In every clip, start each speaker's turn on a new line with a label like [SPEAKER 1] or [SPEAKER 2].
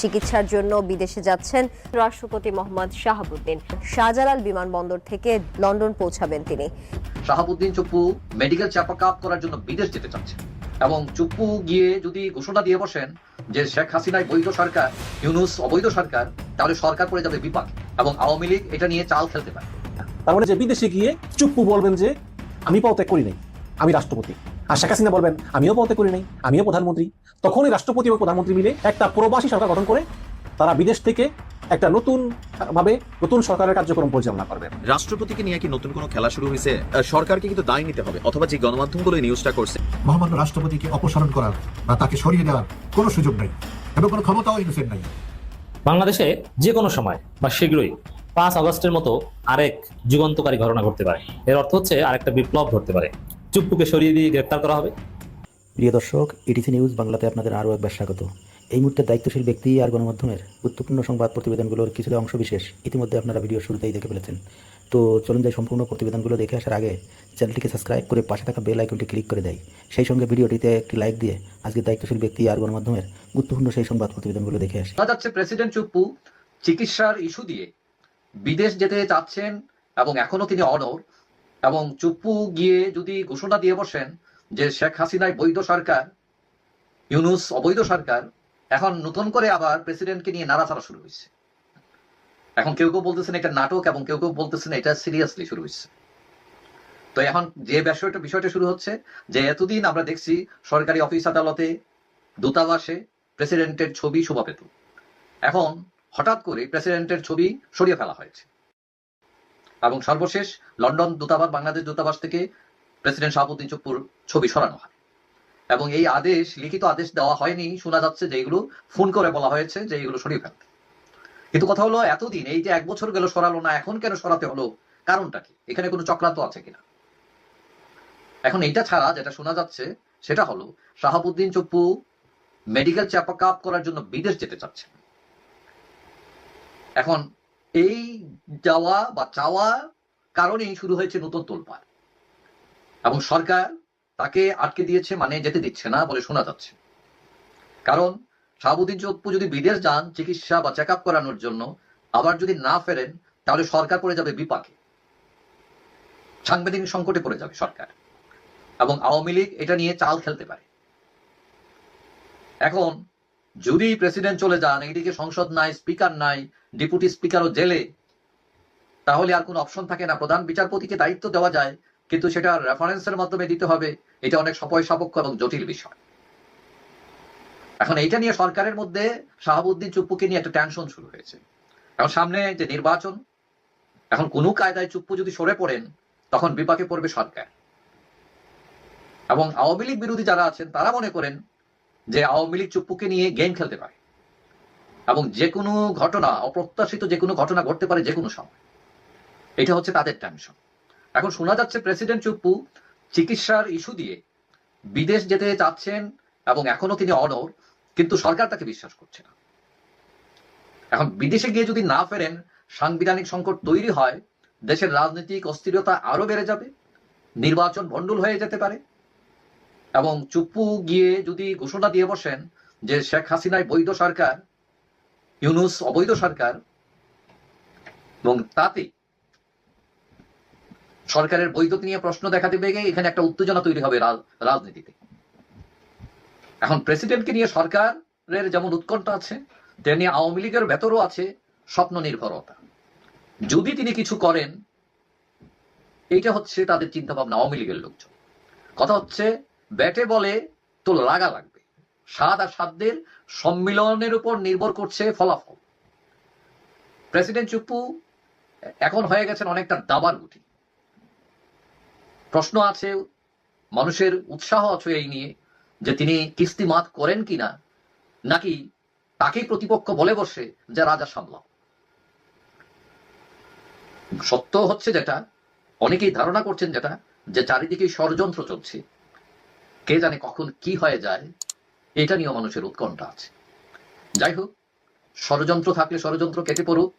[SPEAKER 1] চিকিৎসার জন্য বিদেশে যাচ্ছেন রাষ্ট্রপতি মোহাম্মদ শাহাবুদ্দিন। শাহজালাল বিমানবন্দর থেকে লন্ডন পৌঁছাবেন তিনি।
[SPEAKER 2] Shahabuddin Chuppu medical check up করার জন্য বিদেশ যেতে চাচ্ছেন এবং চুপ্পু গিয়ে যদি ঘোষণা দিয়ে বসেন যে শেখ হাসিনাই বৈধ সরকার, ইউনূস অবৈধ সরকার, তাহলে সরকার পড়ে যাবে বিপাকে এবং আওয়ামী লীগ এটা নিয়ে চাল খেলতে পারে।
[SPEAKER 3] তার মানে যে বিদেশে গিয়ে চুপ্পু বলবেন যে আমি পদত্যাগ করি নাই, আমি রাষ্ট্রপতি, আর শেখ হাসিনা বলবেন আমিও পদত্যাগ করি নাই, আমিও প্রধানমন্ত্রী। তখনই রাষ্ট্রপতি এবং প্রধানমন্ত্রী মিলে একটা প্রবাসী সরকার গঠন করে তারা বিদেশ থেকে একটা নতুন সরকারের কার্যক্রম পরিচালনা করবেন।
[SPEAKER 4] রাষ্ট্রপতিকে নিয়ে কি নতুন কোনো খেলা শুরু হয়েছে? সরকারকে কিন্তু দায় নিতে হবে, অথবা যে গণমাধ্যমগুলো এই নিউজটা করছে,
[SPEAKER 5] মহামান্য রাষ্ট্রপতিকে অপসারণ করার বা তাকে সরিয়ে দেওয়ার কোনো সুযোগ নেই এবং কোনো ক্ষমতাও ইউনূসের নাই।
[SPEAKER 6] বাংলাদেশে যে কোনো সময় বা শীঘ্রই 5 আগস্টের মতো আরেক যুগান্তকারী ঘটনা ঘটতে পারে। এর অর্থ হচ্ছে আরেকটা বিপ্লব ঘটতে পারে। চুপ্পুকে সরিয়ে দিয়ে গ্রেফতার করা হবে।
[SPEAKER 7] প্রিয় দর্শক, ইটিসি নিউজ বাংলাতে আপনাদের আরও একবার স্বাগত। এই মুহূর্তে দায়িত্বশীল ব্যক্তি আর গণমাধ্যমের গুরুত্বপূর্ণ সংবাদ প্রতিবেদনগুলোর কিছুটা অংশ বিশেষ ইতিমধ্যে আপনারা ভিডিও শুরুতেই দেখে ফেলেছেন। তো চলুন যাই সম্পূর্ণ প্রতিবেদনগুলো দেখে আসার আগে চ্যানেলটিকে সাবস্ক্রাইব করে পাশে থাকা বেল আইকনটি ক্লিক করে দেয়। সেই সঙ্গে ভিডিওটিতে একটি লাইক দিয়ে আজকে দায়িত্বশীল ব্যক্তি আর গণমাধ্যমের গুরুত্বপূর্ণ সেই সংবাদ প্রতিবেদনগুলো দেখে আসি।
[SPEAKER 2] শোনা যাচ্ছে প্রেসিডেন্ট চুপ্পু চিকিৎসার ইস্যু দিয়ে বিদেশ যেতে চাচ্ছেন এবং এখনো তিনি অনড়, এবং চুপ্পু গিয়ে যদি ঘোষণা দিয়ে বসেন যে শেখ হাসিনাই বৈধ সরকার, ইউনূস অবৈধ সরকার, এখন নতুন করে আবার প্রেসিডেন্টকে নিয়ে নাড়াচাড়া শুরু হয়েছে। এখন কেউ কেউ বলতেছেন এটা নাটক এবং কেউ কেউ বলতেছেন এটা সিরিয়াসলি শুরু হয়েছে। তো এখন যে বিষয়টা শুরু হচ্ছে যে এতদিন আমরা দেখছি সরকারি অফিস আদালতে, দূতাবাসে প্রেসিডেন্টের ছবি শোভা পেত, এখন হঠাৎ করে প্রেসিডেন্টের ছবি সরিয়ে ফেলা হয়েছে এবং সর্বশেষ লন্ডন দূতাবাস, বাংলাদেশ দূতাবাস থেকে প্রেসিডেন্ট শাহাবুদ্দিন চুপ্পুর ছবি সরানো হয় এবং এই আদেশ, লিখিত আদেশ দেওয়া হয়নি। শোনা যাচ্ছে যে এগুলো ফোন করে বলা হয়েছে যে এগুলো সরিয়ে ফেলতে। কিন্তু কথা হলো এতদিন, এই যে 1 বছর গেল সরালো না, এখন কেন সরাতে হলো? কারণটা কি? এখানে কোনো চক্রান্ত আছে কিনা? এখন এইটা ছাড়া যেটা শোনা যাচ্ছে সেটা হলো Shahabuddin Chuppu medical check up করার জন্য বিদেশ যেতে চাচ্ছেন। এখন এই যাওয়া বা চাওয়া কারণেই শুরু হয়েছে নতুন তোলপাড় এবং সরকার তাকে আটকে দিয়েছে, মানে যেতে দিচ্ছে না বলে শোনা যাচ্ছে। কারণ শাহাবুদ্দিন চুপ্পু যদি বিদেশ যান চিকিৎসা বা চেক আপ করানোর জন্য, আবার যদি না ফেরেন তাহলে সরকার পড়ে যাবে বিপাকে, সাংবিধানিক সংকটে পড়ে যাবে সরকার এবং আওয়ামী লীগ এটা নিয়ে চাল খেলতে পারে। এখন যদি প্রেসিডেন্ট চলে যান, এইদিকে সংসদ নাই, স্পিকার নাই, ডেপুটি স্পিকারও জেলে, তাহলে আর কোনো অপশন থাকে না। প্রধান বিচারপতিকে দায়িত্ব দেওয়া যায়, কিন্তু সেটা রেফারেন্সের মাধ্যমে দিতে হবে। এটা অনেক সময় সাপেক্ষ এবং জটিল বিষয়। এখন এইটা নিয়ে সরকারের মধ্যে শাহাবুদ্দিন চুপ্পুকে নিয়ে একটা টেনশন শুরু হয়েছে। এখন সামনে যে নির্বাচন, এখন কোনো কায়দায় চুপ্পু যদি সরে পড়েন তখন বিপাকে পড়বে সরকার এবং আওয়ামী লীগ বিরোধী যারা আছেন তারা মনে করেন যে আওয়ামী লীগ চুপ্পুকে নিয়ে গেম খেলতে পারে এবং যে কোনো ঘটনা, অপ্রত্যাশিত যে কোনো ঘটনা ঘটতে পারে যে কোনো সময়। এটা হচ্ছে তাদের টেনশন। এখন শোনা যাচ্ছে প্রেসিডেন্ট চুপ্পু চিকিৎসার ইস্যু দিয়ে বিদেশ যেতে চাচ্ছেন এবং এখনো তিনি অনড়, কিন্তু সরকার তাকে বিশ্বাস করছে না। এখন বিদেশে গিয়ে যদি না ফেরেন, সাংবিধানিক সংকট তৈরি হয়, দেশের রাজনৈতিক অস্থিরতা আরো বেড়ে যাবে, নির্বাচন ভণ্ডুল হয়ে যেতে পারে এবং চুপ্পু গিয়ে যদি ঘোষণা দিয়ে বসেন যে শেখ হাসিনাই বৈধ সরকার, ইউনূস অবৈধ সরকার, এবং তাতে সরকারের বৈধতা নিয়ে প্রশ্ন দেখা দেবে, এখানে একটা উত্তেজনা তৈরি হবে রাজনীতিতে। এখন প্রেসিডেন্টকে নিয়ে সরকারের যেমন উৎকণ্ঠা আছে, তেমনি আওয়ামী লীগের ভেতরও আছে স্বপ্ন নির্ভরতা। যদি তিনি কিছু করেন, এইটা হচ্ছে তাদের চিন্তা ভাবনা আওয়ামী লীগের লোকজন। কথা হচ্ছে ব্যাটে বলে তো লাগা লাগবে। স্বাদ আর সাধ্যের সম্মিলনের উপর নির্ভর করছে ফলাফল। প্রেসিডেন্ট চুপ্পু এখন হয়ে গেছেন অনেকটা দাবার গুটি। প্রশ্ন আছে, মানুষের উৎসাহ আছে এই নিয়ে যে তিনি কিস্তি মাত করেন কিনা, নাকি তাকেই প্রতিপক্ষ বলে বসে যে রাজা সামলাও। সত্য হচ্ছে যেটা, অনেকেই ধারণা করছেন যেটা, যে চারিদিকে ষড়যন্ত্র চলছে, কে জানে কখন কি হয়ে যায়, এটা নিয়েও মানুষের উৎকণ্ঠা আছে। যাই হোক, ষড়যন্ত্র থাকলে ষড়যন্ত্র কেটে পড়ুক,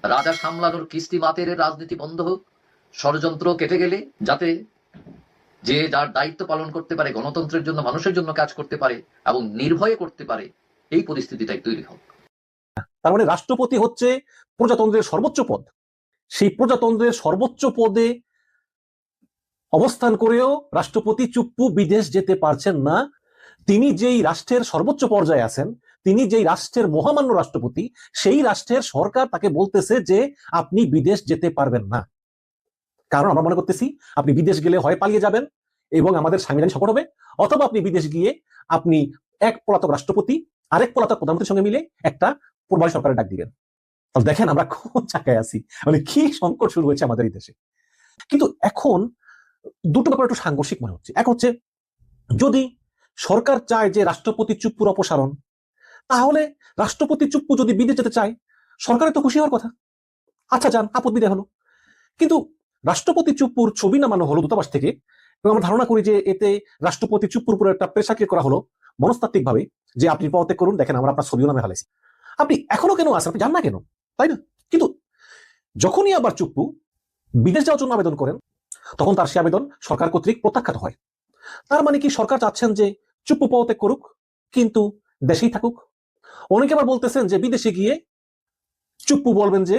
[SPEAKER 2] রাজা সামলানোর কিস্তি মাতের রাজনীতি বন্ধ হোক। ষড়যন্ত্র কেটে গেলে যাতে যে যার দায়িত্ব পালন করতে পারে, গণতন্ত্রের জন্য, মানুষের জন্য কাজ করতে পারে এবং নির্ভয়ে করতে পারে, এই পরিস্থিতিটাই তৈরি হোক।
[SPEAKER 3] তার মানে রাষ্ট্রপতি হচ্ছে প্রজাতন্ত্রের সর্বোচ্চ পদ। সেই প্রজাতন্ত্রের সর্বোচ্চ পদে অবস্থান করেও রাষ্ট্রপতি চুপ্পু বিদেশ যেতে পারছেন না। তিনি যেই রাষ্ট্রের সর্বোচ্চ পর্যায়ে আছেন, তিনি যেই রাষ্ট্রের মহামান্য রাষ্ট্রপতি, সেই রাষ্ট্রের সরকার তাকে বলতেছে যে আপনি বিদেশ যেতে পারবেন না। কারণ আমরা মনে করতেছি আপনি বিদেশ গেলে হয় পালিয়ে যাবেন এবং আমাদের সাংবিধানিক সংকট হবে, অথবা আপনি বিদেশ গিয়ে আপনি এক পলাতক রাষ্ট্রপতি আরেক পলাতক প্রধানমন্ত্রীর সঙ্গে মিলে একটা পূর্ববাসী সরকারের ডাক দিবেন। তাহলে দেখেন আমরা কোন জায়গায় আছি, মানে কি সংকট শুরু হয়েছে আমাদের এই দেশে। কিন্তু এখন দুটো ব্যাপার একটু সাংঘর্ষিক মনে হচ্ছে। এক হচ্ছে, যদি সরকার চায় যে রাষ্ট্রপতি চুপ্পুর অপসারণ, তাহলে রাষ্ট্রপতি চুপ্পু যদি বিদেশ যেতে চায় সরকারের তো খুশি হওয়ার কথা, আচ্ছা যান, আপত্তি দেয়া হলো। কিন্তু রাষ্ট্রপতি চুপ্পুর ছবি নামানো হলো দূতাবাস থেকে, এবং আমরা ধারণা করি যে এতে রাষ্ট্রপতি চুপ্পুর উপরে একটা প্রেসার ক্রিয়েট করা হলো মনস্তাত্ত্বিক ভাবে, যে আপনি পদত্যাগ করুন, দেখেন আমরা আপনার ছবিও নামে ফেলেছি, আপনি এখনো কেন আসেন, আপনি যান না কেন, তাই না? কিন্তু যখনই আবার চুপ্পু বিদেশ যাওয়ার জন্য আবেদন করেন, তখন তার সে আবেদন সরকার কর্তৃক প্রত্যাখ্যাত হয়। তার মানে কি সরকার চাচ্ছেন যে চুপ্পু পদত্যাগ করুক কিন্তু দেশেই থাকুক? অনেকে আবার বলতেছেন যে বিদেশে গিয়ে চুপ্পু বলবেন যে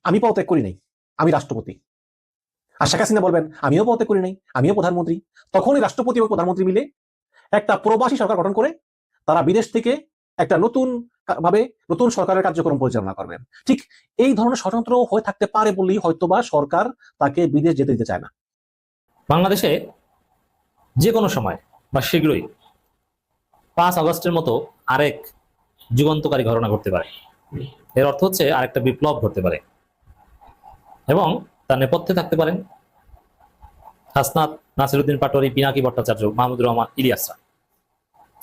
[SPEAKER 3] আমি পদত্যাগ করি নাই, আমি রাষ্ট্রপতি। আর শেখ হাসিনা বলবেন আমিও পদত্যাগ করি নাই, আমিও প্রধানমন্ত্রী। তখনই রাষ্ট্রপতি এবং প্রধানমন্ত্রী মিলে একটা প্রবাসী সরকার গঠন করে তারা বিদেশ থেকে একটা নতুন সরকারের কার্যক্রম পরিচালনা করবেন। ঠিক এই ধরনের ষড়যন্ত্র হয়ে থাকতে পারে বলেই হয়তোবা সরকার তাকে বিদেশ যেতে দিতে চায় না।
[SPEAKER 6] বাংলাদেশে যে কোনো সময় বা শীঘ্রই 5 আগস্টের মতো আরেক যুগান্তকারী ঘটনা ঘটতে পারে। এর অর্থ হচ্ছে আরেকটা বিপ্লব ঘটতে পারে, এবং তার নেপথ্যে থাকতে পারেন হাসনাত, নাসিরউদ্দিন পাটোয়ারি, পিনাকি ভট্টাচার্য, মাহমুদুর রহমান, ইলিয়াসরা।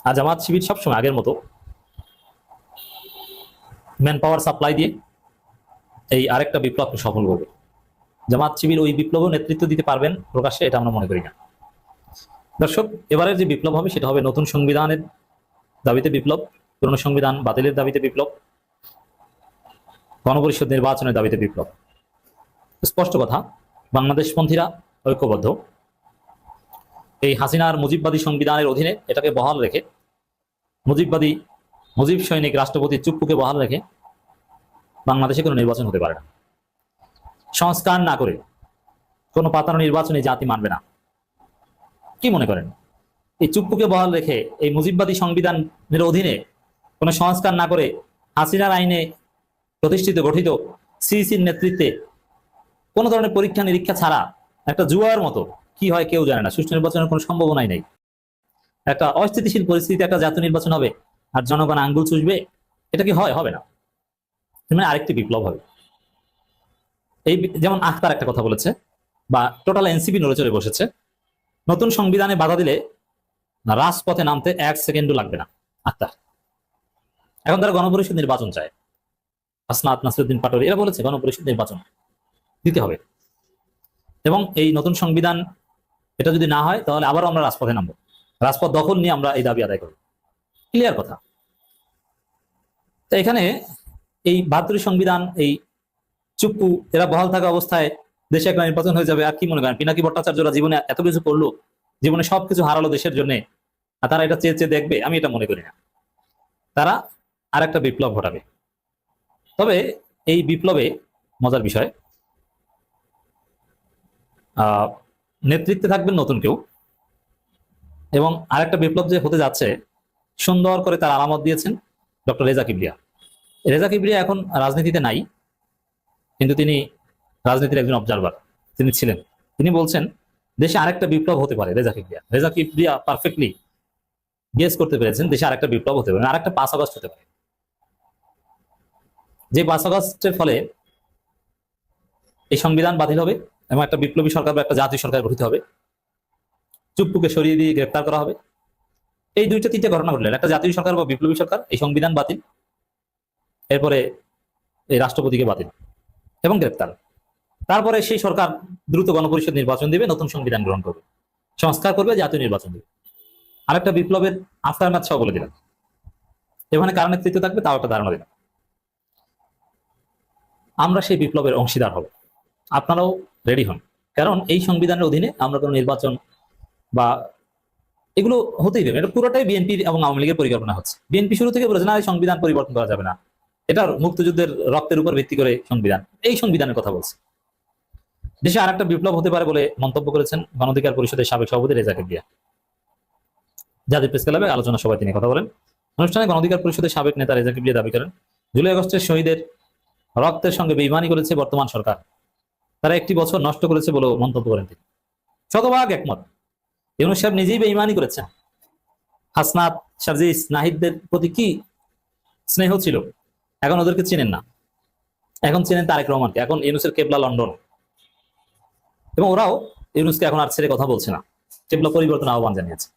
[SPEAKER 6] আর জামাত শিবির সবসময় আগের মতো ম্যান পাওয়ার সাপ্লাই দিয়ে এই আরেকটা বিপ্লবকে সফল করবে। জামাত শিবির ওই বিপ্লবেও নেতৃত্ব দিতে পারবেন প্রকাশ্যে, এটা আমরা মনে করি না। দর্শক, এবারের যে বিপ্লব হবে সেটা হবে নতুন সংবিধানের দাবিতে বিপ্লব, পুরনো সংবিধান বাতিলের দাবিতে বিপ্লব, গণপরিষদ নির্বাচনের দাবিতে বিপ্লব। স্পষ্ট কথা, বাংলাদেশপন্থীরা ঐক্যবদ্ধ। এই হাসিনার মুজিববাদী সংবিধানের অধীনে এটাকে বহাল রেখে, মুজিব সৈনিক রাষ্ট্রপতি চুপ্পুকে বহাল রেখে বাংলাদেশে কোনো নির্বাচন হতে পারে না। সংস্কার না করে কোনো পাতানো নির্বাচনে জাতি মানবে না। কি মনে করেন, এই চুপ্পুকে বহাল রেখে এই মুজিববাদী সংবিধানের অধীনে কোনো সংস্কার না করে হাসিনার আইনে প্রতিষ্ঠিত গঠিত সিইসির নেতৃত্বে কোনো ধরনের পরীক্ষা নিরীক্ষা ছাড়া একটা জুয়ার মতো, কি হয় কেউ জানে না, সুষ্ঠু নির্বাচনের কোনো সম্ভাবনাই নেই, একটা অস্থিতিশীল পরিস্থিতিতে একটা জাতীয় নির্বাচন হবে আর জনগণ আঙ্গুল চুষবে, এটা কি হয়? হবে না। মানে আরেকটি বিপ্লব হবে। এই যেমন আখতার একটা কথা বলেছে, বা টোটাল এনসিপি নড়ে চড়ে বসেছে, নতুন সংবিধানে বাধা দিলে রাজপথে নামতে 1 সেকেন্ডও লাগবে না আখতার। এখন তারা গণপরিষদ নির্বাচন চায়। হাসনাত, নাসিরউদ্দিন পাটোয়ারি এরা বলেছে গণপরিষদ নির্বাচন দিতে হবে, এবং এই নতুন সংবিধান এটা যদি না হয় তাহলে আবারও আমরা রাজপথে নামবো, রাজপথ দখল নিয়ে আমরা এই দাবি আদায় করব। ক্লিয়ার কথা। তো এখানে এই 72 সংবিধান, এই চুপ্পু এরা বহাল থাকা অবস্থায় দেশে একটা নির্বাচন হয়ে যাবে। আর কি মনে করেন, পিনাকি ভট্টাচার্যরা জীবনে এত কিছু করলো, জীবনে সবকিছু হারালো দেশের জন্য, আর তারা এটা চেয়ে চেয়ে দেখবে? আমি এটা মনে করি না। তারা আর একটা বিপ্লব ঘটাবে। তবে এই বিপ্লবে মজার বিষয়, নেতৃত্বে থাকবেন নতুন কেউ, এবং আরেকটা বিপ্লব যে হতে যাচ্ছে সুন্দর করে তার আলামত দিয়েছেন ডক্টর রেজা কিবরিয়া। রেজা কিবরিয়া এখন রাজনীতিতে নাই, কিন্তু তিনি রাজনীতির একজন অবজারভার তিনি ছিলেন। তিনি বলছেন দেশে আরেকটা বিপ্লব হতে পারে। রেজা কিবরিয়া পারফেক্টলি গেস করতে পেরেছেন দেশে আরেকটা বিপ্লব হতে পারে, আরেকটা 5 আগস্ট হতে পারে। যে 5 আগস্টের ফলে এই সংবিধান বাতিল হবে এবং একটা বিপ্লবী সরকার বা একটা জাতীয় সরকার গঠিত হবে, চুপ্পুকে সরিয়ে দিয়ে গ্রেপ্তার করা হবে। এই 2-3টা ঘটনা ঘটলেন, একটা জাতীয় সরকার বা বিপ্লবী সরকার, এই সংবিধান বাতিল, এরপরে এই রাষ্ট্রপতিকে বাতিল এবং গ্রেপ্তার। তারপরে সেই সরকার দ্রুত গণপরিষদ নির্বাচন দেবে, নতুন সংবিধান গ্রহণ করবে, সংস্কার করবে, জাতীয় নির্বাচন দেবে। আরেকটা বিপ্লবের আফটার ম্যাথ সহ বলে দিলাম। এখানে কার নেতৃত্ব থাকবে তাও একটা ধারণা দিলাম। আমরা সেই বিপ্লবের অংশীদার হব, আপনারাও রেডি হন। কারণ এই সংবিধানের অধীনে আমরা কোনো নির্বাচন বা এগুলো হতেই দেবে। এটা পুরোটাই বিএনপি এবং আওয়ামী লীগের পরিকল্পনা হচ্ছে। বিএনপি শুরু থেকে বলেছে না, এই সংবিধান পরিবর্তন করা যাবে না, এটা মুক্তিযুদ্ধের রক্তের উপর ভিত্তি করে সংবিধান, এই সংবিধানের কথা বলছে। দেশে আর একটা বিপ্লব হতে পারে বলে মন্তব্য করেছেন গণ অধিকার পরিষদের সাবেক সভাপতি রেজা কিবরিয়া। জাতীয় প্রেস ক্লাবে আলোচনা সভায় তিনি কথা বলেন। অনুষ্ঠানে গণ অধিকার পরিষদের সাবেক নেতা রেজা কিবরিয়া দাবি করেন, জুলাই আগস্টের শহীদের রক্তের সঙ্গে বেইমানি করেছে বর্তমান সরকার, তারা একটি বছর নষ্ট করেছে বলেও মন্তব্য করেন তিনি। শতভাগ একমত, ইউনূস সাহেব নিজেই বেইমানি করেছেন। হাসনাত, সার্জিস, নাহিদদের প্রতি কি স্নেহ ছিল, এখন ওদেরকে চিনেন না, এখন চিনেন তারেক রহমানকে, এখন ইউনূসের কেবলা লন্ডন, এবং ওরাও ইউনূসকে এখন আর ছেড়ে কথা বলছে না, কেবলা পরিবর্তন আহ্বান জানিয়েছে।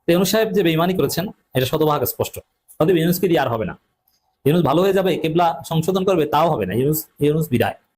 [SPEAKER 6] ইউনূস সাহেব যে বেইমানি করেছেন এটা শতভাগ স্পষ্ট। অতএব ইউনূসকে দিয়ে আর হবে না। ইউনূস ভালো হয়ে যাবে, কেবলা সংশোধন করবে, তাও হবে না। ইউনূস বিদায়।